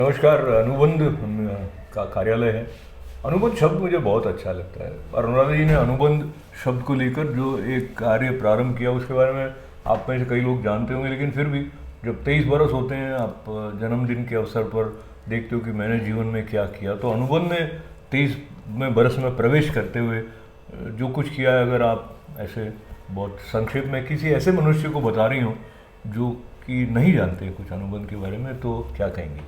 नमस्कार। अनुबंध का कार्यालय है। अनुबंध शब्द मुझे बहुत अच्छा लगता है। और अनुराधा जी ने अनुबंध शब्द को लेकर जो एक कार्य प्रारंभ किया उसके बारे में आप में से कई लोग जानते होंगे, लेकिन फिर भी जब 23 बरस होते हैं, आप जन्मदिन के अवसर पर देखते हो कि मैंने जीवन में क्या किया, तो अनुबंध ने 23 में बरस में प्रवेश करते हुए जो कुछ किया है, अगर आप ऐसे बहुत संक्षेप में किसी ऐसे मनुष्य को बता रही हो जो कि नहीं जानते कुछ अनुबंध के बारे में, तो क्या कहेंगी?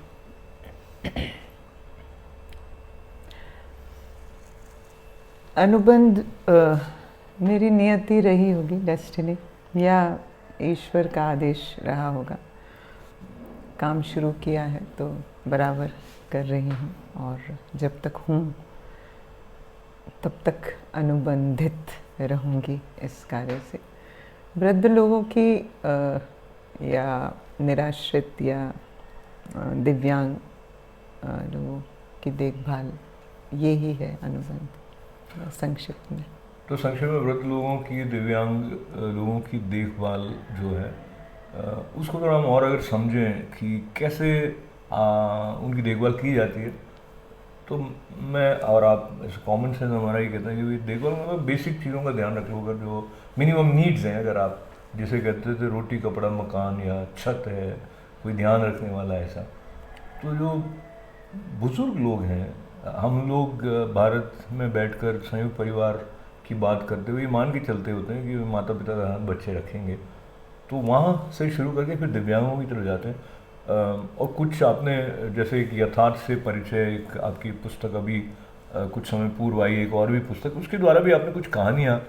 अनुबंध मेरी नियति रही होगी, डेस्टिनी, या ईश्वर का आदेश रहा होगा। काम शुरू किया है तो बराबर कर रही हूँ, और जब तक हूँ तब तक अनुबंधित रहूँगी इस कार्य से। वृद्ध लोगों की या निराश्रित या दिव्यांग लोगों की देखभाल, ये ही है अनुबंध संक्षिप्त में। तो संक्षेप में वृद्ध लोगों की, दिव्यांग लोगों की देखभाल जो है, उसको थोड़ा हम और अगर समझें कि कैसे उनकी देखभाल की जाती है, तो मैं और आप कॉमन सेंस हमारा ही कहते हैं कि देखभाल में बेसिक चीज़ों का ध्यान रखना होगा, जो मिनिमम नीड्स हैं। अगर आप जिसे कहते थे रोटी कपड़ा मकान या छत है, कोई ध्यान रखने वाला ऐसा, तो जो बुजुर्ग लोग हैं, हम लोग भारत में बैठकर संयुक्त परिवार की बात करते हुए मान के चलते होते हैं कि माता पिता का ध्यान बच्चे रखेंगे, तो वहाँ से शुरू करके फिर दिव्यांगों की तरफ जाते हैं। और कुछ आपने जैसे एक यथार्थ से परिचय, एक आपकी पुस्तक अभी कुछ समय पूर्व आई, एक और भी पुस्तक, उसके द्वारा भी आपने कुछ कहानियाँ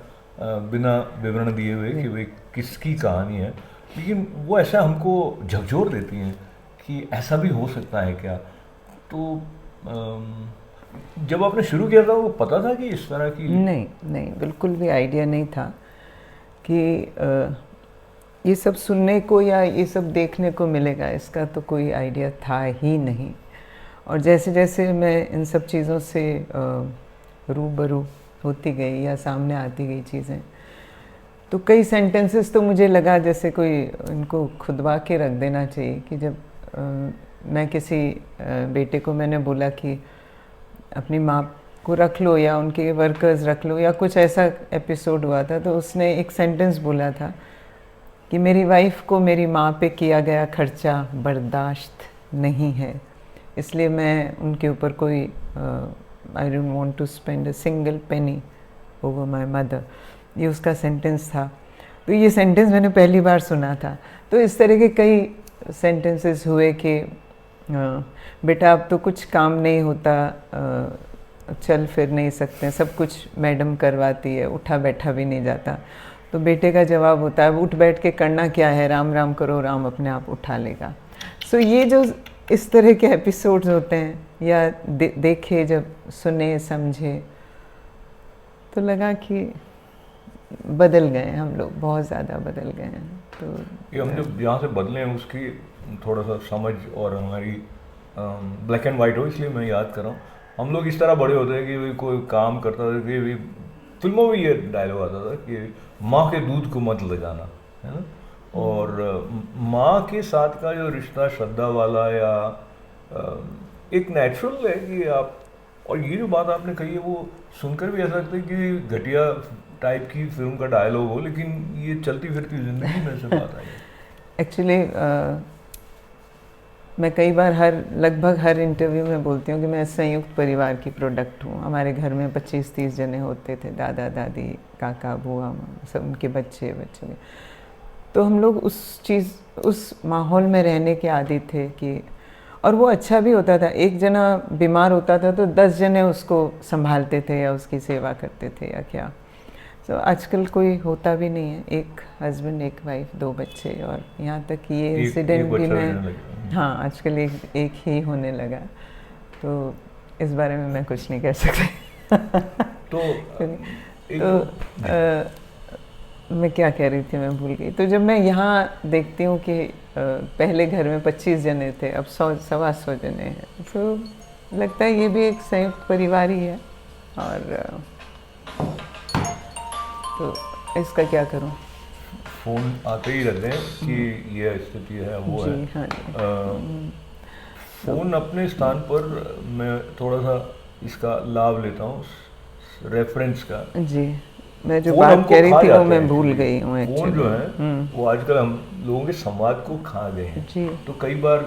बिना विवरण दिए हुए कि वे किसकी कहानी है, लेकिन वो ऐसा हमको झकझोर देती हैं कि ऐसा भी हो सकता है क्या। तो जब आपने शुरू किया था वो पता था कि इस तरह की? नहीं, बिल्कुल भी आइडिया नहीं था कि ये सब सुनने को या ये सब देखने को मिलेगा, इसका तो कोई आइडिया था ही नहीं। और जैसे जैसे मैं इन सब चीज़ों से रूबरू होती गई या सामने आती गई चीज़ें, तो कई सेंटेंसेस तो मुझे लगा जैसे कोई इनको खुदवा के रख देना चाहिए। कि जब मैं किसी बेटे को मैंने बोला कि अपनी माँ को रख लो या उनके वर्कर्स रख लो, या कुछ ऐसा एपिसोड हुआ था, तो उसने एक सेंटेंस बोला था कि मेरी वाइफ को मेरी माँ पे किया गया खर्चा बर्दाश्त नहीं है, इसलिए मैं उनके ऊपर कोई I don't want to spend a single penny over my mother, ये उसका सेंटेंस था। तो ये सेंटेंस मैंने पहली बार सुना था। तो इस तरह के कई सेंटेंसेस हुए कि बेटा अब तो कुछ काम नहीं होता, चल फिर नहीं सकते, सब कुछ मैडम करवाती है, उठा बैठा भी नहीं जाता। तो बेटे का जवाब होता है उठ बैठ के करना क्या है, राम राम करो, राम अपने आप उठा लेगा। सो ये जो इस तरह के एपिसोड्स होते हैं या देखे, जब सुने समझे, तो लगा कि बदल गए हम लोग, बहुत ज़्यादा बदल गए हैं। तो ये हम जब यहाँ से बदले हैं उसकी थोड़ा सा समझ, और हमारी ब्लैक एंड वाइट हो, इसलिए मैं याद कर रहा हूँ। हम लोग इस तरह बड़े होते हैं कि भाई कोई काम करता था कि भाई फिल्मों में ये डायलॉग आता था कि माँ के दूध को मत ले जाना, है ना। और माँ के साथ का जो रिश्ता श्रद्धा वाला या एक नेचुरल है कि आप, और ये जो बात आपने कही है वो सुनकर भी ऐसा लगता है कि घटिया टाइप की फिल्म का डायलॉग हो, लेकिन ये चलती फिरती जिंदगी में से बात आई है। एक्चुअली मैं कई बार लगभग हर इंटरव्यू में बोलती हूँ कि मैं संयुक्त परिवार की प्रोडक्ट हूँ। हमारे घर में 25-30 जने होते थे, दादा दादी काका बुआ सब, उनके बच्चे भी। तो हम लोग उस माहौल में रहने के आदी थे कि, और वो अच्छा भी होता था। एक जना बीमार होता था तो 10 जने उसको संभालते थे या उसकी सेवा करते थे या क्या। तो आजकल कोई होता भी नहीं है, एक हस्बैंड एक वाइफ 2 बच्चे, और यहाँ तक कि ये इंसिडेंट भी मैं, हाँ आजकल एक ही होने लगा। तो इस बारे में मैं कुछ नहीं कह सकती। मैं क्या कह रही थी, मैं भूल गई। तो जब मैं यहाँ देखती हूँ कि पहले घर में 25 जने थे, अब 100-125 जने हैं, तो लगता है ये भी एक संयुक्त परिवार ही है। और तो इसका क्या करूं? फ़ोन आते ही रहते हैं कि ये स्थिति है, वो है। हाँ जी। फ़ोन अपने स्थान पर मैं थोड़ा सा इसका लाभ लेता हूँ रेफरेंस का। जी, मैं जो फ़ोन बात हमको कह रही खा थी वो जाते हैं मैं भूल एक्चुअली। गई हूँ फ़ोन एक्चुअली। जो है वो आजकल हम लोगों के संवाद को खा गए हैं। जी। तो कई बार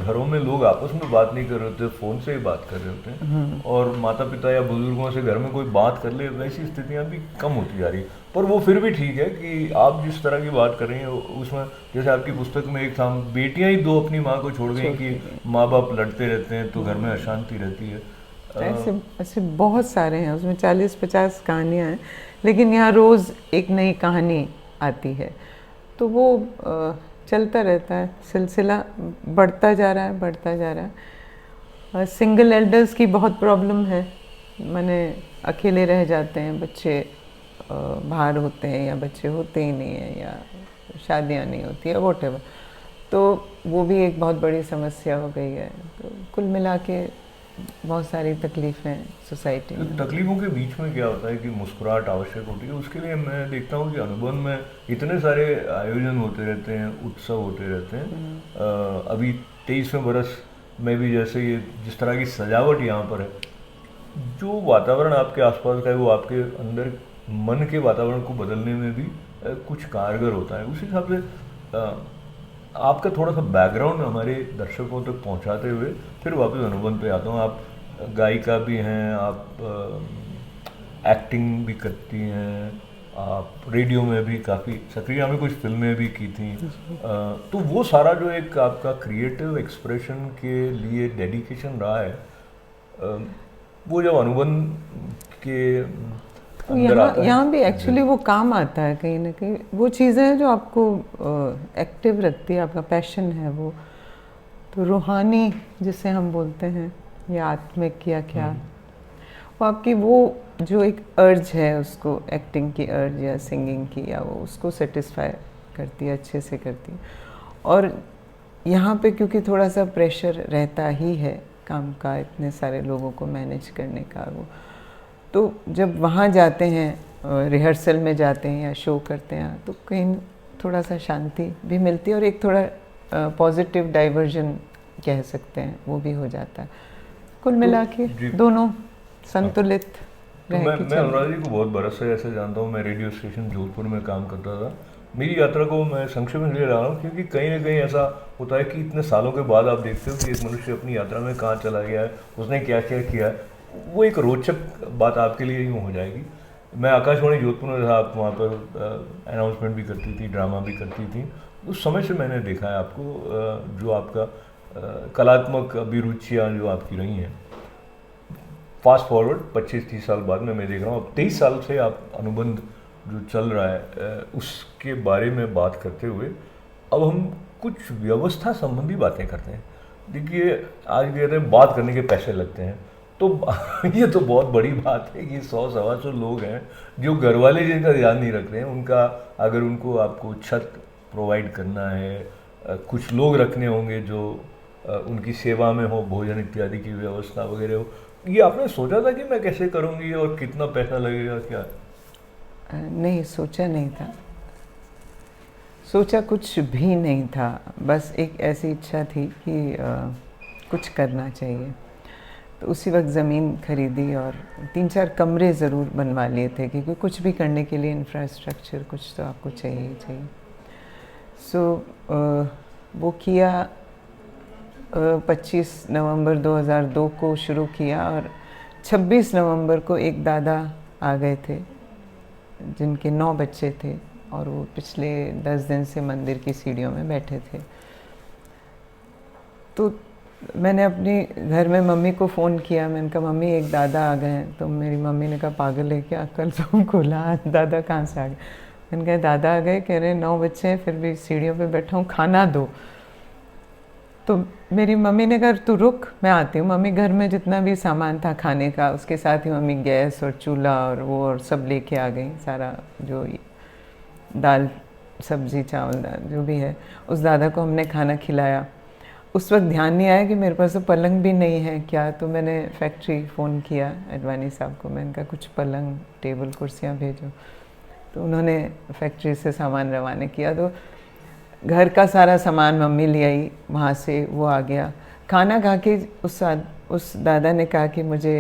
घरों में लोग आपस में बात नहीं कर रहे होते, फ़ोन से ही बात कर रहे होते हैं, और माता पिता या बुजुर्गों से घर में कोई बात कर ले, वैसी स्थितियाँ भी कम होती जा रही है। पर वो फिर भी ठीक है कि आप जिस तरह की बात कर रही हैं उसमें, जैसे आपकी पुस्तक में एक था, बेटियां ही दो अपनी माँ को छोड़ गई छोड़ कि के गई। माँ बाप लड़ते रहते हैं तो घर में अशांति रहती है। ऐसे ऐसे बहुत सारे हैं, उसमें 40-50 कहानियाँ हैं, लेकिन यहाँ रोज़ एक नई कहानी आती है, तो वो चलता रहता है, सिलसिला बढ़ता जा रहा है, बढ़ता जा रहा है। सिंगल एल्डर्स की बहुत प्रॉब्लम है, माने अकेले रह जाते हैं बच्चे, बाहर होते हैं या बच्चे होते ही नहीं हैं या शादियाँ नहीं होती है, वॉटेवर, तो वो भी एक बहुत बड़ी समस्या हो गई है। तो कुल मिला के बहुत सारी तकलीफ़ें सोसाइटी तो में। तकलीफों के बीच में क्या होता है कि मुस्कुराहट आवश्यक होती है। उसके लिए मैं देखता हूँ कि अनुबंध में इतने सारे आयोजन होते रहते हैं, उत्सव होते रहते हैं। अभी 23वें बरस में भी जैसे ये जिस तरह की सजावट यहाँ पर है, जो वातावरण आपके आसपास का है वो आपके अंदर मन के वातावरण को बदलने में भी कुछ कारगर होता है। उस हिसाब से आपका थोड़ा सा बैकग्राउंड हमारे दर्शकों तक पहुंचाते हुए फिर वापस अनुबंध पे आता हूँ। आप गायिका भी हैं, आप एक्टिंग भी करती हैं, आप रेडियो में भी काफ़ी सक्रिय, हमें कुछ फिल्में भी की थी। तो वो सारा जो एक आपका क्रिएटिव एक्सप्रेशन के लिए डेडिकेशन रहा है, वो जब अनुबंध के तो अंदर यहाँ आता है। यहाँ भी एक्चुअली वो काम आता है कहीं ना कहीं, वो चीज़ें हैं जो आपको एक्टिव रखती है, आपका पैशन है वो। तो रूहानी जिसे हम बोलते हैं या आत्मिक या क्या, वो आपकी वो जो एक अर्ज है, उसको एक्टिंग की अर्ज या सिंगिंग की, या वो उसको सेटिस्फाई करती है, अच्छे से करती है। और यहाँ पे क्योंकि थोड़ा सा प्रेशर रहता ही है काम का, इतने सारे लोगों को मैनेज करने का, वो तो जब वहाँ जाते हैं, रिहर्सल में जाते हैं या शो करते हैं, तो कहीं थोड़ा सा शांति भी मिलती है और एक थोड़ा पॉजिटिव डाइवर्जन कह सकते हैं, वो भी हो जाता है। कुल मिला के दोनों संतुलित तो मैं अनुराग जी को बहुत बरस से ऐसे जानता हूँ। मैं रेडियो स्टेशन जोधपुर में काम करता था। मेरी यात्रा को मैं संक्षेप में ले रहा हूँ क्योंकि कहीं ना कहीं ऐसा होता है कि इतने सालों के बाद आप देखते हो कि एक मनुष्य अपनी यात्रा में कहाँ चला गया है, उसने क्या क्या किया है। वो एक रोचक बात आपके लिए यूँ हो जाएगी। मैं आकाशवाणी जोधपुर में था, आप वहाँ पर अनाउंसमेंट भी करती थी, ड्रामा भी करती थी। उस समय से मैंने देखा है आपको, जो आपका कलात्मक अभिरुचियाँ जो आपकी रही हैं। फास्ट फॉरवर्ड 25-30 साल बाद में मैं देख रहा हूँ, अब 23 साल से आप अनुबंध जो चल रहा है उसके बारे में बात करते हुए अब हम कुछ व्यवस्था संबंधी बातें करते हैं। देखिए, आज कहते हैं बात करने के पैसे लगते हैं, तो ये तो बहुत बड़ी बात है कि 100-125 लोग हैं जो घर वाले जिनका ध्यान नहीं रख रहे हैं, उनका अगर उनको आपको छत प्रोवाइड करना है, कुछ लोग रखने होंगे जो उनकी सेवा में हो, भोजन इत्यादि की व्यवस्था वगैरह हो, ये आपने सोचा था कि मैं कैसे करूँगी और कितना पैसा लगेगा क्या? नहीं, सोचा नहीं था, सोचा कुछ भी नहीं था। बस एक ऐसी इच्छा थी कि कुछ करना चाहिए। तो उसी वक्त ज़मीन खरीदी और 3-4 कमरे ज़रूर बनवा लिए थे, क्योंकि कुछ भी करने के लिए इंफ्रास्ट्रक्चर कुछ तो आपको चाहिए ही चाहिए। सो वो किया, 25 नवंबर 2002 को शुरू किया और 26 नवंबर को एक दादा आ गए थे जिनके 9 बच्चे थे और वो पिछले 10 दिन से मंदिर की सीढ़ियों में बैठे थे। तो मैंने अपने घर में मम्मी को फ़ोन किया, मैंने कहा मम्मी एक दादा आ गए हैं। तो मेरी मम्मी ने कहा पागल है क्या, कल तो खोला, दादा कहाँ से आ गए? मैंने कहा दादा आ गए, कह रहे 9 बच्चे हैं फिर भी सीढ़ियों पे बैठा हूँ, खाना दो। तो मेरी मम्मी ने कहा तू रुक, मैं आती हूँ। मम्मी घर में जितना भी सामान था खाने का, उसके साथ ही मम्मी गैस और चूल्हा और वो और सब लेके आ गई, सारा जो दाल सब्ज़ी चावल दाल जो भी है। उस दादा को हमने खाना खिलाया। उस वक्त ध्यान नहीं आया कि मेरे पास तो पलंग भी नहीं है क्या, तो मैंने फैक्ट्री फ़ोन किया एडवानी साहब को, मैंने कहा कुछ पलंग टेबल कुर्सियाँ भेजो। तो उन्होंने फैक्ट्री से सामान रवाना किया। तो घर का सारा सामान मम्मी ले आई, वहाँ से वो आ गया। खाना खा के उस दादा ने कहा कि मुझे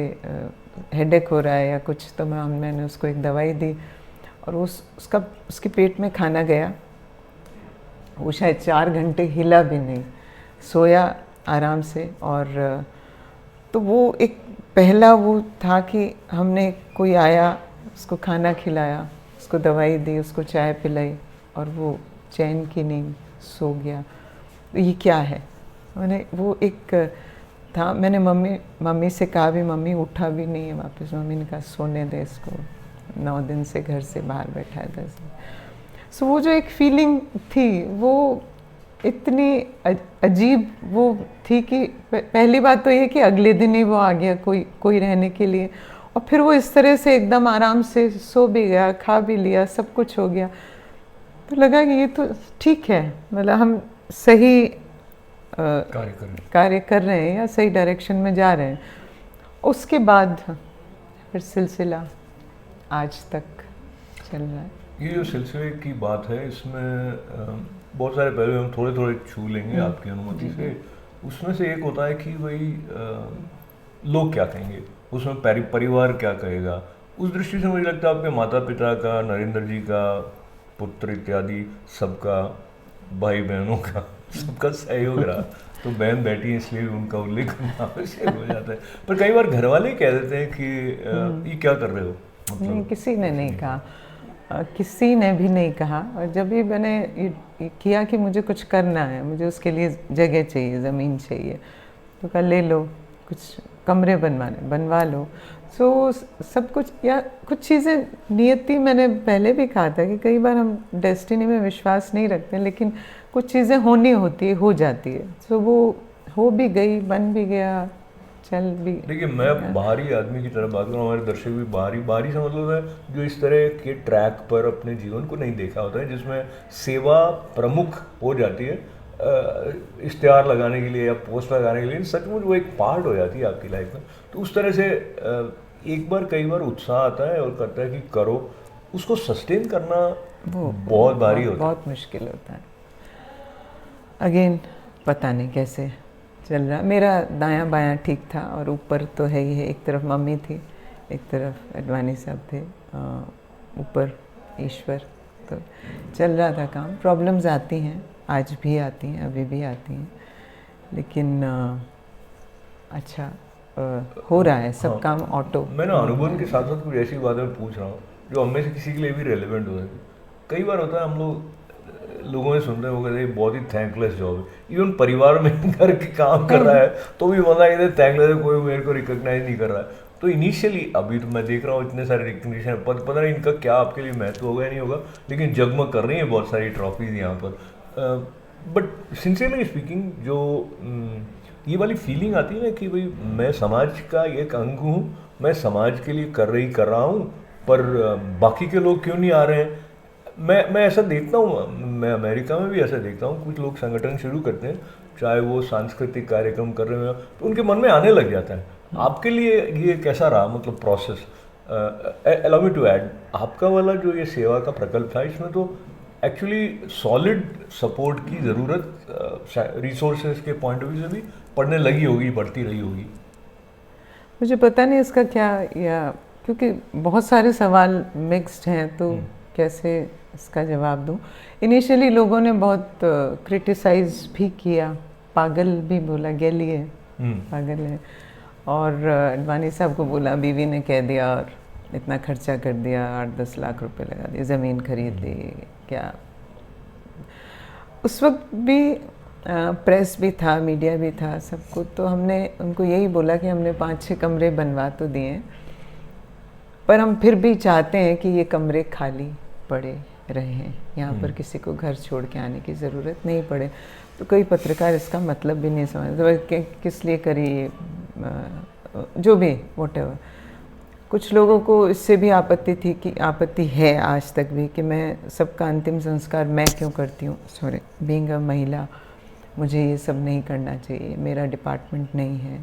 हेडेक हो रहा है या कुछ, तो मैंने उसको एक दवाई दी और उसके पेट में खाना गया। वो शायद 4 घंटे हिला भी नहीं, सोया आराम से। और तो वो एक पहला वो था कि हमने कोई आया, उसको खाना खिलाया, उसको दवाई दी, उसको चाय पिलाई और वो चैन की नींद सो गया। तो ये क्या है? मैंने वो एक था, मैंने मम्मी से कहा भी, मम्मी उठा भी नहीं है वापस। मम्मी ने कहा सोने दे इसको, 9 दिन से घर से बाहर बैठा है 10 दिन। सो वो जो एक फीलिंग थी वो इतनी अजीब वो थी कि पहली बात तो ये कि अगले दिन ही वो आ गया कोई रहने के लिए, और फिर वो इस तरह से एकदम आराम से सो भी गया, खा भी लिया, सब कुछ हो गया। तो लगा कि ये तो ठीक है, मतलब हम सही कार्य कर रहे हैं या सही डायरेक्शन में जा रहे हैं। उसके बाद फिर सिलसिला आज तक चल रहा है। ये जो सिलसिले की बात है, इसमें बहुत सारे पहलू हम थोड़े थोड़े छू लेंगे आपकी अनुमति से। उसमें से एक होता है कि भाई लोग क्या कहेंगे, उसमें परिवार क्या कहेगा। उस दृष्टि से मुझे लगता है आपके माता पिता का, नरेंद्र जी का, पुत्र इत्यादि सबका, भाई बहनों का, सबका सहयोग रहा। तो बहन बैठी है इसलिए उनका उल्लेख करना आवश्यक हो जाता है। पर कई बार घर वाले कह देते हैं कि ये क्या कर रहे हो, मतलब नहीं, किसी ने नहीं कहा, किसी ने भी नहीं कहा। और जब भी मैंने ये किया कि मुझे कुछ करना है, मुझे उसके लिए जगह चाहिए, ज़मीन चाहिए, तो कहा ले लो, कुछ कमरे बनवा लो। सो सब कुछ, या कुछ चीज़ें नियति, मैंने पहले भी कहा था कि कई बार हम डेस्टिनी में विश्वास नहीं रखते, लेकिन कुछ चीज़ें होनी होती है, हो जाती है। सो वो हो भी गई, बन भी गया, चल भी। देखिए, मैं बाहरी आदमी की तरफ बात करूँ, हमारे दर्शक भी बाहरी से मतलब है जो इस तरह के ट्रैक पर अपने जीवन को नहीं देखा होता है, जिसमें सेवा प्रमुख हो जाती है इश्तेहार लगाने के लिए या पोस्ट लगाने के लिए, सचमुच वो एक पार्ट हो जाती है आपकी लाइफ में। तो उस तरह से कई बार उत्साह आता है और करता है कि करो, उसको सस्टेन करना वो बहुत भारी होता है, बहुत मुश्किल होता है। अगेन पता नहीं कैसे चल रहा। मेरा दायां बायां ठीक था, और ऊपर तो है ही है, एक तरफ मम्मी थी, एक तरफ अडवाणी साहब थे, ऊपर ईश्वर। तो चल रहा था काम। प्रॉब्लम्स आती हैं, आज भी आती हैं, अभी भी आती हैं, लेकिन अच्छा हो रहा है सब। हाँ, काम ऑटो। मैं ना अनुभव के साथ साथ कुछ ऐसी बातें पूछ रहा हूँ जो हमें से किसी के लिए भी रेलेवेंट हो सकती। कई बार होता है हम लोगों ने सुनते हो कहते बहुत ही थैंकलेस जॉब है। इवन परिवार में घर के काम कर रहा है तो भी मजा कहते थैंकलेस है, कोई मेरे को रिकॉग्नाइज नहीं कर रहा है। तो इनिशियली अभी तो मैं देख रहा हूँ इतने सारे रिकग्निशन, पता नहीं इनका क्या आपके लिए महत्व होगा या नहीं होगा, लेकिन जगमग कर रही है बहुत सारी ट्रॉफीज यहाँ पर। बट सिंसियरली स्पीकिंग, जो ये वाली फीलिंग आती है ना कि भाई मैं समाज का एक अंग हूँ, मैं समाज के लिए कर रहा हूँ, पर बाकी के लोग क्यों नहीं आ रहे हैं। मैं ऐसा देखता हूँ, मैं अमेरिका में भी ऐसा देखता हूँ, कुछ लोग संगठन शुरू करते हैं, चाहे वो सांस्कृतिक कार्यक्रम कर रहे हो, तो उनके मन में आने लग जाता है। आपके लिए ये कैसा रहा, मतलब process? Allow me to add, आपका वाला जो ये सेवा का प्रकल्प था, इसमें तो एक्चुअली सॉलिड सपोर्ट की ज़रूरत रिसोर्सेज के पॉइंट ऑफ व्यू से भी पड़ने लगी होगी, बढ़ती रही होगी। मुझे पता नहीं इसका क्या, या क्योंकि बहुत सारे सवाल मिक्स्ड हैं, तो कैसे इसका जवाब दूं। इनिशियली लोगों ने बहुत क्रिटिसाइज भी किया, पागल भी बोला, गेली है, पागल है। और अडवाणी साहब को बोला, बीवी ने कह दिया और इतना खर्चा कर दिया, 8-10 लाख रुपए लगा दिए, ज़मीन खरीद ली, क्या। उस वक्त भी प्रेस भी था, मीडिया भी था, सबको। तो हमने उनको यही बोला कि हमने 5-6 कमरे बनवा तो दिए, पर हम फिर भी चाहते हैं कि ये कमरे खाली पड़े रहें, यहाँ पर किसी को घर छोड़ के आने की ज़रूरत नहीं पड़े। तो कई पत्रकार इसका मतलब भी नहीं समझते, तो किस लिए करी, जो भी व्हाटएवर। कुछ लोगों को इससे भी आपत्ति है आज तक भी कि मैं सबका अंतिम संस्कार मैं क्यों करती हूँ। सॉरी, बीइंग अ महिला मुझे ये सब नहीं करना चाहिए, मेरा डिपार्टमेंट नहीं है।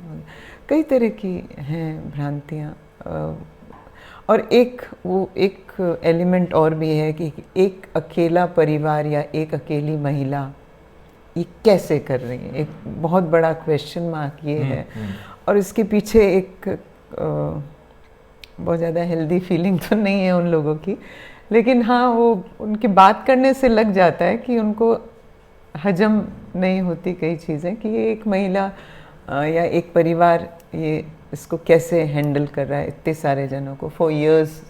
कई तरह की हैं भ्रांतियाँ। और एक एलिमेंट और भी है कि एक अकेला परिवार या एक अकेली महिला ये कैसे कर रही हैं, एक बहुत बड़ा क्वेश्चन मार्क ये है। और इसके पीछे एक बहुत ज़्यादा हेल्दी फीलिंग तो नहीं है उन लोगों की, लेकिन हाँ वो उनकी बात करने से लग जाता है कि उनको हजम नहीं होती कई चीज़ें, कि ये एक महिला या एक परिवार ये इसको कैसे हैंडल कर रहा है इतने सारे जनों को फॉर इयर्स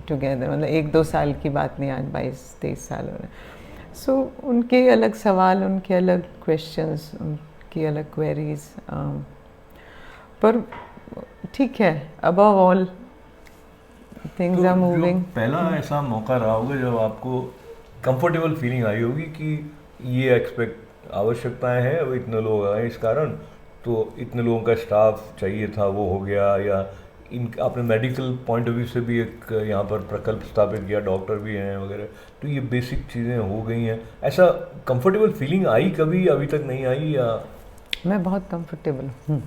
टुगेदर, मतलब 1-2 साल की बात नहीं, आज 22-23 साल हो रहे हैं। सो उनके अलग सवाल, उनके अलग क्वेश्चंस, उनकी अलग क्वेरीज, पर ठीक है, above all things are moving. पहला ऐसा मौका रहा होगा जब आपको कंफर्टेबल फीलिंग आई होगी कि ये एक्सपेक्ट आवश्यकताएं हैं, अब इतने लोग आए इस कारण, तो इतने लोगों का स्टाफ चाहिए था, वो हो गया, या इन आपने मेडिकल पॉइंट ऑफ व्यू से भी एक यहाँ पर प्रकल्प स्थापित किया, डॉक्टर भी हैं वगैरह, तो ये बेसिक चीज़ें हो गई हैं, ऐसा कंफर्टेबल फीलिंग आई कभी, अभी तक नहीं आई? या मैं बहुत कंफर्टेबल हूँ,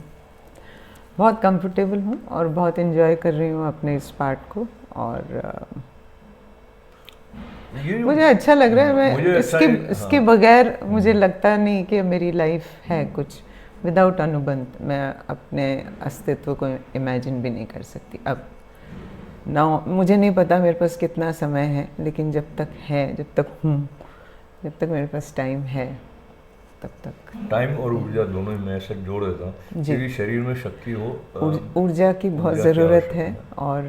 बहुत कंफर्टेबल हूँ और बहुत इन्जॉय कर रही हूँ अपने इस पार्ट को, और मुझे अच्छा लग रहा है। मैं इसके बगैर मुझे लगता नहीं कि मेरी लाइफ है कुछ, विदाउट अनुबंध मैं अपने अस्तित्व को इमेजिन भी नहीं कर सकती अब ना। मुझे नहीं पता मेरे पास कितना समय है, लेकिन जब तक है, जब तक हूँ, जब तक मेरे पास टाइम है, तब तक। टाइम और ऊर्जा दोनों ही मैं ऐसे जोड़ देता हूँ, क्योंकि शरीर में शक्ति हो, ऊर्जा की बहुत ज़रूरत है। और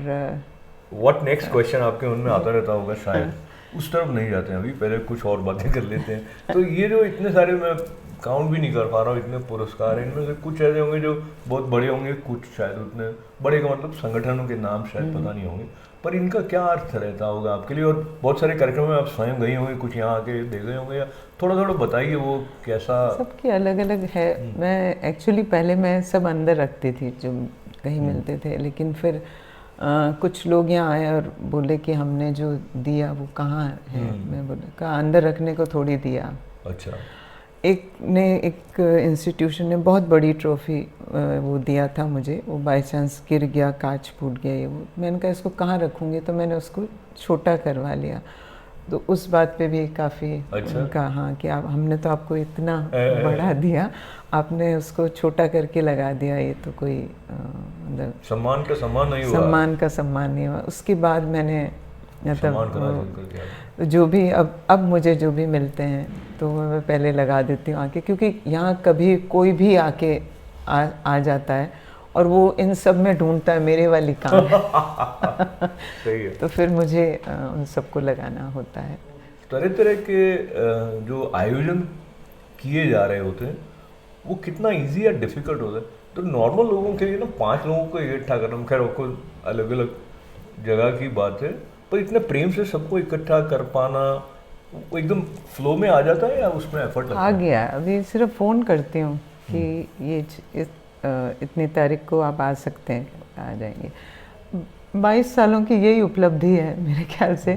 व्हाट नेक्स्ट क्वेश्चन आपके मन में आता रहता होगा शायद, उस तरफ नहीं जाते हैं अभी, पहले कुछ और बातें कर लेते हैं। तो ये जो इतने सारे, मैं काउंट भी नहीं कर पा रहा हूँ, इतने पुरस्कार हैं, इनमें से कुछ ऐसे होंगे जो बहुत बड़े होंगे, कुछ शायद उतने बड़े का मतलब संगठनों के नाम शायद पता नहीं होंगे, पर इनका क्या अर्थ रहता होगा आपके लिए? और बहुत सारे कार्यक्रम में आप स्वयं गई होंगे, कुछ यहाँ आके दे गए होंगे, या थोड़ा थोड़ा बताइए वो कैसा? सबकी अलग अलग है। मैं एक्चुअली पहले मैं सब अंदर रखती थी जो कहीं मिलते थे, लेकिन फिर कुछ लोग यहाँ आए और बोले कि हमने जो दिया वो कहाँ है। मैं बोला कहा अंदर रखने को थोड़ी दिया। अच्छा। एक इंस्टीट्यूशन ने बहुत बड़ी ट्रॉफी वो दिया था मुझे, वो बाय चांस गिर गया, कांच फूट गया, ये वो। मैंने कहा इसको कहाँ रखूँगी, तो मैंने उसको छोटा करवा लिया। तो उस बात पे भी काफ़ी उनका हाँ कि आप, हमने तो आपको इतना बढ़ा दिया, आपने उसको छोटा करके लगा दिया, ये तो कोई मतलब सम्मान का सम्मान नहीं हुआ। सम्मान का सम्मान नहीं हुआ। उसके बाद मैंने मतलब जो भी अब मुझे जो भी मिलते हैं तो मैं पहले लगा देती हूँ आके, क्योंकि यहाँ कभी कोई भी आके आ जाता है और वो इन सब में ढूंढता है मेरे वाली काम सही है। तो फिर मुझे उन सबको लगाना होता है। तरह तरह के जो आयोजन किए जा रहे होते हैं वो कितना इजी या डिफिकल्ट होता है? तो नॉर्मल लोगों के लिए ना 5 लोगों को इकट्ठा करना, खैर वो अलग अलग जगह की बात है, पर इतने प्रेम से सबको इकट्ठा कर पाना वो एकदम फ्लो में आ जाता है या उसमें एफर्ट लगता है? आ गया, अभी सिर्फ फ़ोन करती हूँ कि ये इतनी तारीख को आप आ सकते हैं, आ जाएंगे। 22 सालों की यही उपलब्धि है मेरे ख्याल से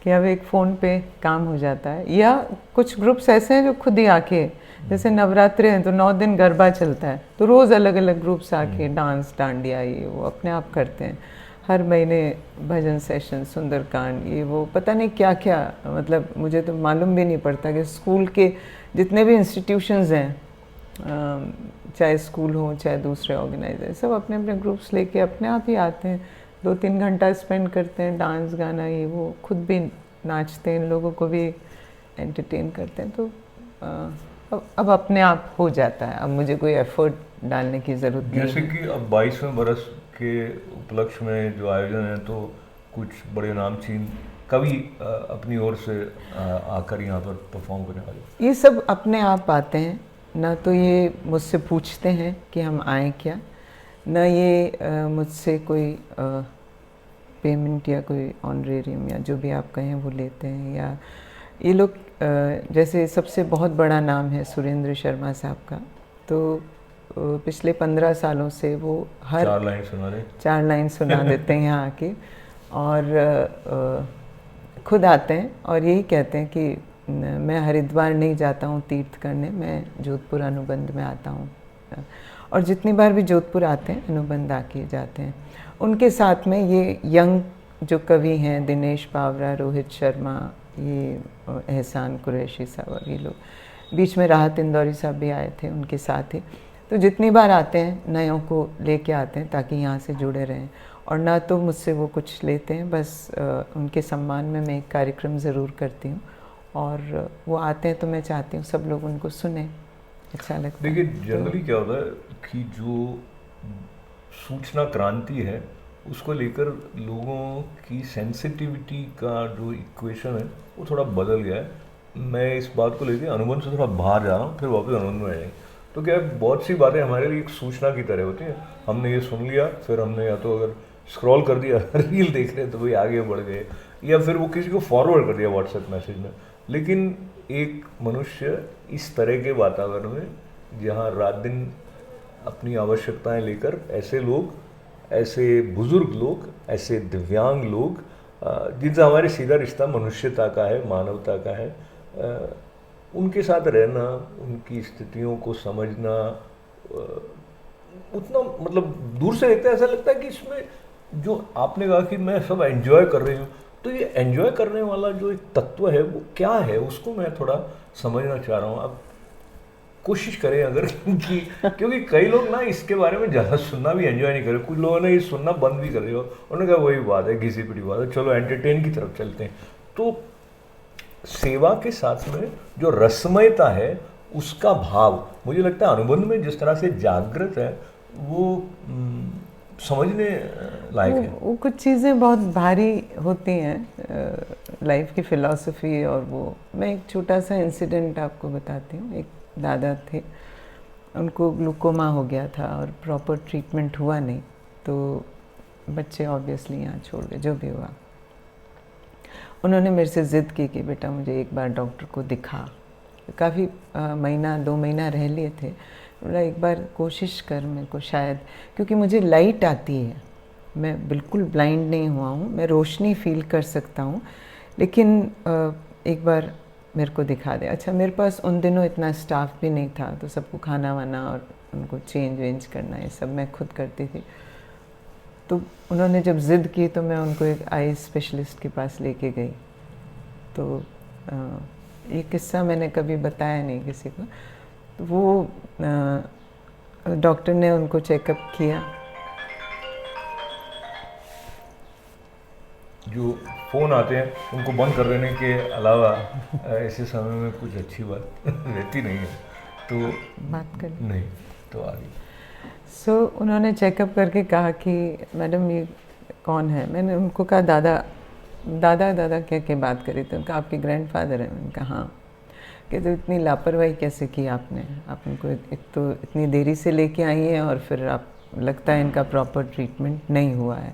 कि अब एक फ़ोन पे काम हो जाता है। या कुछ ग्रुप्स ऐसे हैं जो खुद ही आके, जैसे नवरात्रे हैं तो 9 दिन गरबा चलता है, तो रोज़ अलग अलग ग्रुप्स आके डांस, डांडिया, ये वो अपने आप करते हैं। हर महीने भजन सेशन, सुंदरकांड, ये वो पता नहीं क्या क्या, मतलब मुझे तो मालूम भी नहीं पड़ता कि स्कूल के जितने भी इंस्टीट्यूशंस हैं, चाहे स्कूल हो चाहे दूसरे ऑर्गेनाइजर, सब अपने अपने ग्रुप्स लेके अपने आप ही आते हैं, 2-3 घंटा स्पेंड करते हैं, डांस गाना, ये वो, खुद भी नाचते हैं, लोगों को भी एंटरटेन करते हैं। तो अब अपने आप हो जाता है, अब मुझे कोई एफर्ट डालने की ज़रूरत नहीं है। जैसे कि अब 22वें बरस के उपलक्ष्य में जो आयोजन है, तो कुछ बड़े नामचीन कवि अपनी ओर से आकर यहाँ पर परफॉर्म करने वाले, ये सब अपने आप आते हैं ना, तो ये मुझसे पूछते हैं कि हम आएँ क्या, ना ये मुझसे कोई पेमेंट या कोई ऑनरेरियम या जो भी आप कहें वो लेते हैं। या ये लोग जैसे सबसे बहुत बड़ा नाम है सुरेंद्र शर्मा साहब का, तो पिछले 15 सालों से वो हर 4 लाइन सुना देते हैं यहाँ आके, और खुद आते हैं और यही कहते हैं कि मैं हरिद्वार नहीं जाता हूँ तीर्थ करने, मैं जोधपुर अनुबंध में आता हूँ। और जितनी बार भी जोधपुर आते हैं अनुबंध आके जाते हैं। उनके साथ में ये यंग जो कवि हैं, दिनेश पावरा, रोहित शर्मा, ये एहसान कुरैशी साहब, ये लोग, बीच में राहत इंदौरी साहब भी आए थे, उनके साथ ही। तो जितनी बार आते हैं नयों को लेके आते हैं ताकि यहाँ से जुड़े रहें, और ना तो मुझसे वो कुछ लेते हैं, बस उनके सम्मान में मैं एक कार्यक्रम ज़रूर करती हूँ, और वो आते हैं तो मैं चाहती हूँ सब लोग उनको सुने, अच्छा लगता है। देखिए जनरली क्या होता है कि जो सूचना क्रांति है उसको लेकर लोगों की सेंसिटिविटी का जो इक्वेशन है वो थोड़ा बदल गया है। मैं इस बात को लेकर अनुबंध से थोड़ा बाहर जा रहा हूँ, फिर वापस अनुबंध में आएंगे। तो क्या है, बहुत सी बातें हमारे लिए एक सूचना की तरह होती हैं। हमने ये सुन लिया, फिर हमने या तो अगर स्क्रॉल कर दिया रील देख रहे हैं तो भाई आगे बढ़ गए, या फिर वो किसी को फॉरवर्ड कर दिया व्हाट्सएप मैसेज में। लेकिन एक मनुष्य इस तरह के वातावरण में जहाँ रात दिन अपनी आवश्यकताएं लेकर ऐसे लोग, ऐसे बुजुर्ग लोग, ऐसे दिव्यांग लोग जिनसे हमारे सीधा रिश्ता मनुष्यता का है, मानवता का है, उनके साथ रहना, उनकी स्थितियों को समझना, उतना मतलब दूर से देखते ऐसा लगता है कि इसमें जो आपने कहा कि मैं सब एंजॉय कर रही हूँ, तो ये एंजॉय करने वाला जो एक तत्व है वो क्या है, उसको मैं थोड़ा समझना चाह रहा हूँ। आप कोशिश करें अगर कि क्योंकि कई लोग ना इसके बारे में ज़्यादा सुनना भी एंजॉय नहीं कर रहे, कुछ लोगों ने ये सुनना बंद भी कर दिया, उन्होंने कहा वही बात है, घिसी पिटी बात है, चलो एंटरटेन की तरफ चलते हैं। तो सेवा के साथ में जो रसमयता है उसका भाव मुझे लगता है अनुबंध में जिस तरह से जागृत है वो समझने लायक है। वो कुछ चीज़ें बहुत भारी होती हैं लाइफ की फ़िलॉसफी, और वो मैं एक छोटा सा इंसिडेंट आपको बताती हूँ। एक दादा थे, उनको ग्लूकोमा हो गया था और प्रॉपर ट्रीटमेंट हुआ नहीं, तो बच्चे ऑब्वियसली यहाँ छोड़ गए, जो भी हुआ। उन्होंने मेरे से ज़िद की कि बेटा मुझे एक बार डॉक्टर को दिखा। काफ़ी महीना 2 महीना रह लिए थे, बोला एक बार कोशिश कर, मेरे को शायद, क्योंकि मुझे लाइट आती है, मैं बिल्कुल ब्लाइंड नहीं हुआ हूँ, मैं रोशनी फील कर सकता हूँ, लेकिन एक बार मेरे को दिखा दे। अच्छा, मेरे पास उन दिनों इतना स्टाफ भी नहीं था, तो सबको खाना वाना और उनको चेंज वेंज करना ये सब मैं खुद करती थी। तो उन्होंने जब ज़िद की तो मैं उनको एक आई स्पेशलिस्ट के पास लेके गई। तो ये किस्सा मैंने कभी बताया नहीं किसी को। तो वो डॉक्टर ने उनको चेकअप किया। जो फ़ोन आते हैं उनको बंद कर देने के अलावा ऐसे समय में कुछ अच्छी बात रहती नहीं है, तो बात कर नहीं तो आगे। सो उन्होंने चेकअप करके कहा कि मैडम ये कौन है। मैंने उनको कहा दादा दादा दादा कह के बात करी, तो उनका आपके ग्रैंडफादर हैं। मैंने कहा हाँ। कहते तो इतनी लापरवाही कैसे की आपने, आप उनको एक तो इतनी देरी से लेके आई हैं और फिर आप लगता है इनका प्रॉपर ट्रीटमेंट नहीं हुआ है।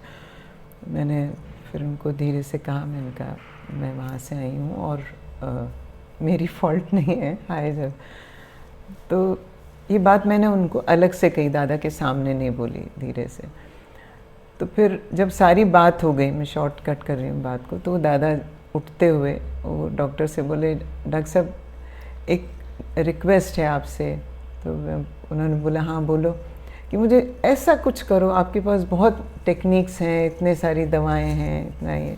मैंने फिर उनको धीरे से कहा, मैंने कहा मैं वहाँ से आई हूँ और मेरी फॉल्ट नहीं है, आए जब। तो ये बात मैंने उनको अलग से कही, दादा के सामने नहीं बोली, धीरे से। तो फिर जब सारी बात हो गई, मैं शॉर्टकट कर रही हूँ बात को, तो वो दादा उठते हुए वो डॉक्टर से बोले, डॉक्टर साहब एक रिक्वेस्ट है आपसे। तो उन्होंने बोला हाँ बोलो, कि मुझे ऐसा कुछ करो, आपके पास बहुत टेक्निक्स हैं, इतने सारी दवाएं हैं, इतना ये,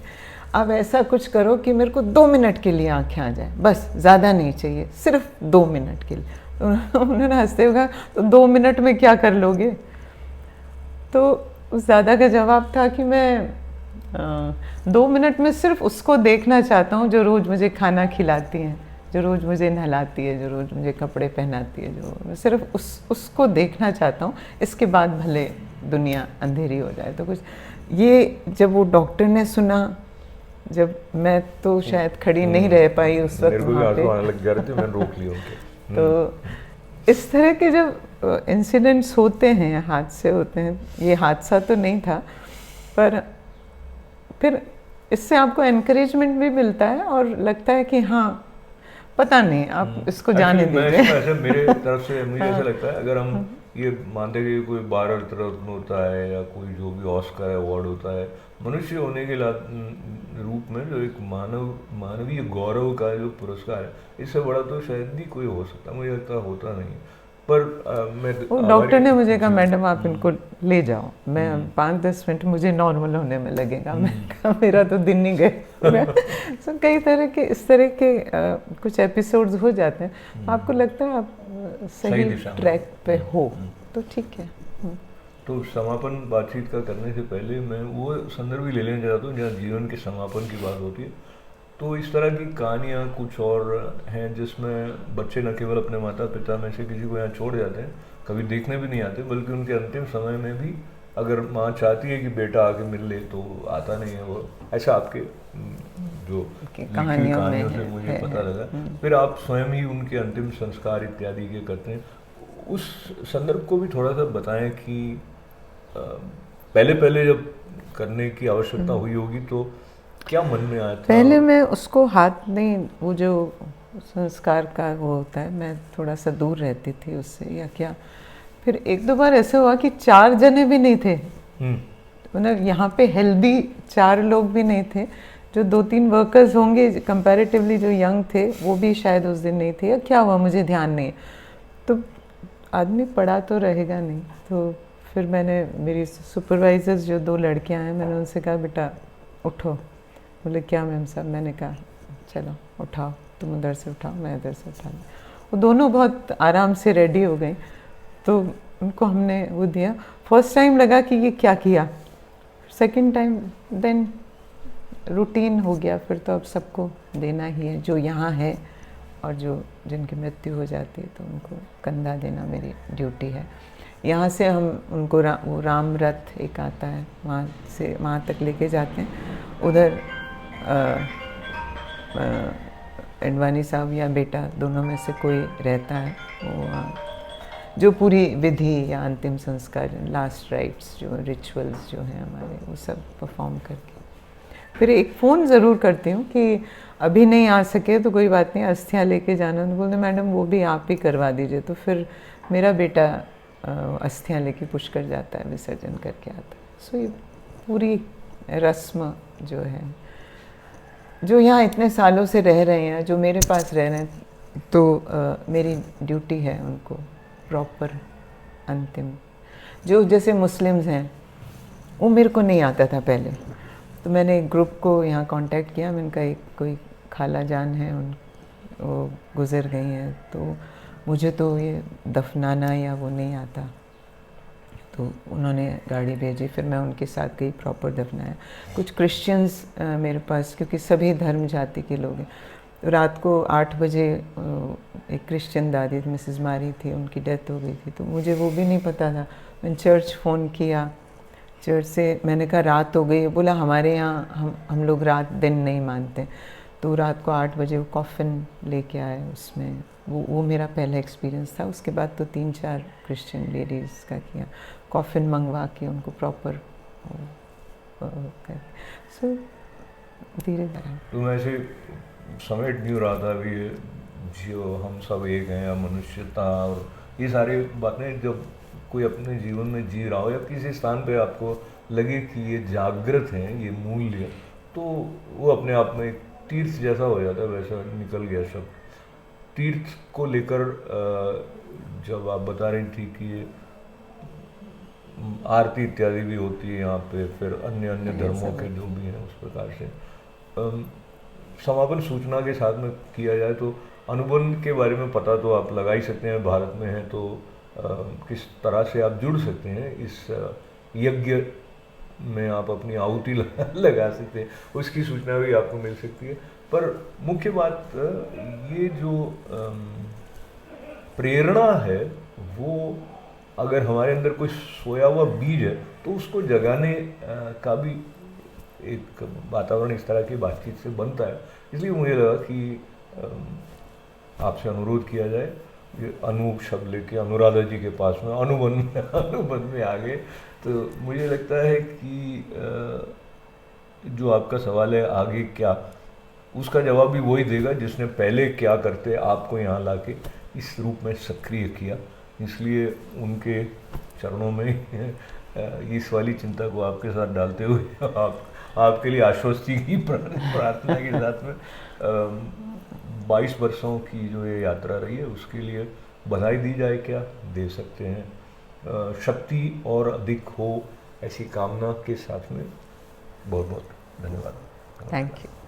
आप ऐसा कुछ करो कि मेरे को 2 मिनट के लिए आँखें आ जाए, बस, ज़्यादा नहीं चाहिए, सिर्फ 2 मिनट के लिए। तो उन्होंने हंसते हुए कहा, तो 2 मिनट में क्या कर लोगे? तो उस दादा का जवाब था कि मैं 2 मिनट में सिर्फ उसको देखना चाहता हूँ जो रोज़ मुझे खाना खिलाती हैं, जो रोज़ मुझे नहलाती है, जो रोज़ मुझे कपड़े पहनाती है, जो मैं सिर्फ उसको देखना चाहता हूँ, इसके बाद भले दुनिया अंधेरी हो जाए। तो कुछ ये जब वो डॉक्टर ने सुना, जब मैं तो शायद खड़ी नहीं रह पाई उस वक्त वहाँ पे, आने लग जा रहे थे, मैंने रोक लिया उनके। तो इस तरह के जब इंसिडेंट्स होते हैं, हादसे होते हैं, ये हादसा तो नहीं था, पर फिर इससे आपको एनकरेजमेंट भी मिलता है और लगता है कि हाँ, पता नहीं, आप इसको जाने दीजिए। ऐसे मेरे तरफ से मुझे ऐसा लगता है, अगर हम ये मानते हैं कि कोई भारत रत्न होता है या कोई जो भी ऑस्कर अवार्ड होता है, मनुष्य होने के रूप में जो एक मानवीय गौरव का जो पुरस्कार है, इससे बड़ा तो शायद ही कोई हो सकता, मुझे लगता होता नहीं। पर वो डॉक्टर ने मुझे कहा मैडम आप इनको ले जाओ, मैं 5-10 मिनट मुझे नॉर्मल होने में लगेगा। मैं कहा मेरा तो दिन नहीं गए। सो कई तरह के इस तरह के कुछ एपिसोड्स हो जाते हैं, आपको लगता है आप सही ट्रैक पे हो तो ठीक है। तो समापन बातचीत का करने से पहले मैं वो संदर्भ भी ले लेना चाहता हूँ जहाँ जीवन के समापन की बात होती है। तो इस तरह की कहानियाँ कुछ और हैं जिसमें बच्चे न केवल अपने माता पिता में से किसी को यहाँ छोड़ जाते हैं, कभी देखने भी नहीं आते, बल्कि उनके अंतिम समय में भी अगर माँ चाहती है कि बेटा आके मिल ले तो आता नहीं है वो। ऐसा आपके जो कहानियों से मुझे पता लगा। फिर आप स्वयं ही उनके अंतिम संस्कार इत्यादि के करते हैं। उस संदर्भ को भी थोड़ा सा बताएं कि पहले जब करने की आवश्यकता हुई होगी तो क्या मन में आया था? पहले मैं उसको हाथ नहीं, वो जो संस्कार का वो होता है, मैं थोड़ा सा दूर रहती थी उससे या क्या। फिर 1-2 बार ऐसा हुआ कि 4 जने भी नहीं थे, मतलब यहाँ पे हेल्दी 4 लोग भी नहीं थे। जो 2-3 वर्कर्स होंगे कंपैरेटिवली जो यंग थे वो भी शायद उस दिन नहीं थे, या क्या हुआ मुझे ध्यान नहीं। तो आदमी पड़ा तो रहेगा नहीं। तो फिर मैंने, मेरी सुपरवाइजर्स जो 2 लड़कियां हैं, मैंने उनसे कहा बेटा उठो। बोले क्या मैम साहब? मैंने कहा चलो उठाओ, तुम उधर से उठाओ मैं इधर से उठा लूँ। वो दोनों बहुत आराम से रेडी हो गई। तो उनको हमने वो दिया। फर्स्ट टाइम लगा कि ये क्या किया, सेकंड टाइम देन रूटीन हो गया। फिर तो अब सबको देना ही है जो यहाँ है, और जो जिनकी मृत्यु हो जाती है तो उनको कंधा देना मेरी ड्यूटी है। यहाँ से हम उनको वो राम रथ एक आता है, वहाँ से वहाँ तक लेके जाते हैं। उधर एडवानी साहब या बेटा दोनों में से कोई रहता है, वो जो पूरी विधि या अंतिम संस्कार, लास्ट राइट्स, जो रिचुअल्स जो हैं हमारे, वो सब परफॉर्म करके फिर एक फ़ोन ज़रूर करती हूँ कि अभी नहीं आ सके तो कोई बात नहीं, अस्थियाँ लेके जाना। तो बोलते मैडम वो भी आप ही करवा दीजिए। तो फिर मेरा बेटा अस्थियाँ लेके पुष्कर जाता है, विसर्जन करके आता है। सो ये पूरी रस्म जो है, जो यहाँ इतने सालों से रह रहे हैं, जो मेरे पास रह रहे हैं, तो मेरी ड्यूटी है उनको प्रॉपर अंतिम। जो जैसे मुस्लिम्स हैं, वो मेरे को नहीं आता था पहले, तो मैंने एक ग्रुप को यहाँ कांटेक्ट किया। मैंने कहा एक कोई खाला जान है, वो गुज़र गई हैं, तो मुझे तो ये दफनाना या वो नहीं आता। तो उन्होंने गाड़ी भेजी, फिर मैं उनके साथ गई, प्रॉपर दफनाया। कुछ क्रिश्चियंस मेरे पास, क्योंकि सभी धर्म जाति के लोग हैं। तो रात को 8 बजे एक क्रिश्चियन दादी मिसेस मारी थी, उनकी डेथ हो गई थी। तो मुझे वो भी नहीं पता था। मैंने चर्च फ़ोन किया, चर्च से मैंने कहा रात हो गई। बोला हमारे यहाँ हम लोग रात दिन नहीं मानते। तो रात को 8 बजे वो कॉफ़िन लेके आए, उसमें वो मेरा पहला एक्सपीरियंस था। उसके बाद तो 3-4 क्रिश्चियन लेडीज़ का किया, कॉफ़िन मंगवा के उनको प्रॉपर सो धीरे धीरे। तो मैं ऐसे समेट नहीं रहा था अभी, जो हम सब एक हैं या मनुष्यता और ये सारी बातें जब कोई अपने जीवन में जी रहा हो, या किसी स्थान पे आपको लगे कि ये जागृत हैं, ये मूल्य, तो वो अपने आप में एक तीर्थ जैसा हो जाता है। वैसा निकल गया सब। तीर्थ को लेकर जब आप बता रही थी कि ये आरती इत्यादि भी होती है यहाँ पे, फिर अन्य धर्मों के जो भी हैं उस प्रकार से समापन सूचना के साथ में किया जाए तो अनुबंध के बारे में पता तो आप लगा ही सकते हैं। भारत में है तो किस तरह से आप जुड़ सकते हैं इस यज्ञ में, आप अपनी आहुति लगा सकते हैं, उसकी सूचना भी आपको मिल सकती है। पर मुख्य बात ये जो प्रेरणा है, वो अगर हमारे अंदर कोई सोया हुआ बीज है तो उसको जगाने का भी एक वातावरण इस तरह की बातचीत से बनता है। इसलिए मुझे लगा कि आपसे अनुरोध किया जाए। ये अनूप शब्द लेके अनुराधा जी के पास में अनुबंध में आ गए। तो मुझे लगता है कि जो आपका सवाल है आगे क्या, उसका जवाब भी वही देगा जिसने पहले क्या करते आपको यहाँ लाके इस रूप में सक्रिय किया। इसलिए उनके चरणों में इस वाली चिंता को आपके साथ डालते हुए आपके लिए आश्वस्ति की प्रार्थना के साथ में 22 वर्षों की जो ये यात्रा रही है उसके लिए बधाई दी जाए क्या, दे सकते हैं। शक्ति और अधिक हो ऐसी कामना के साथ में बहुत बहुत धन्यवाद। Thank you.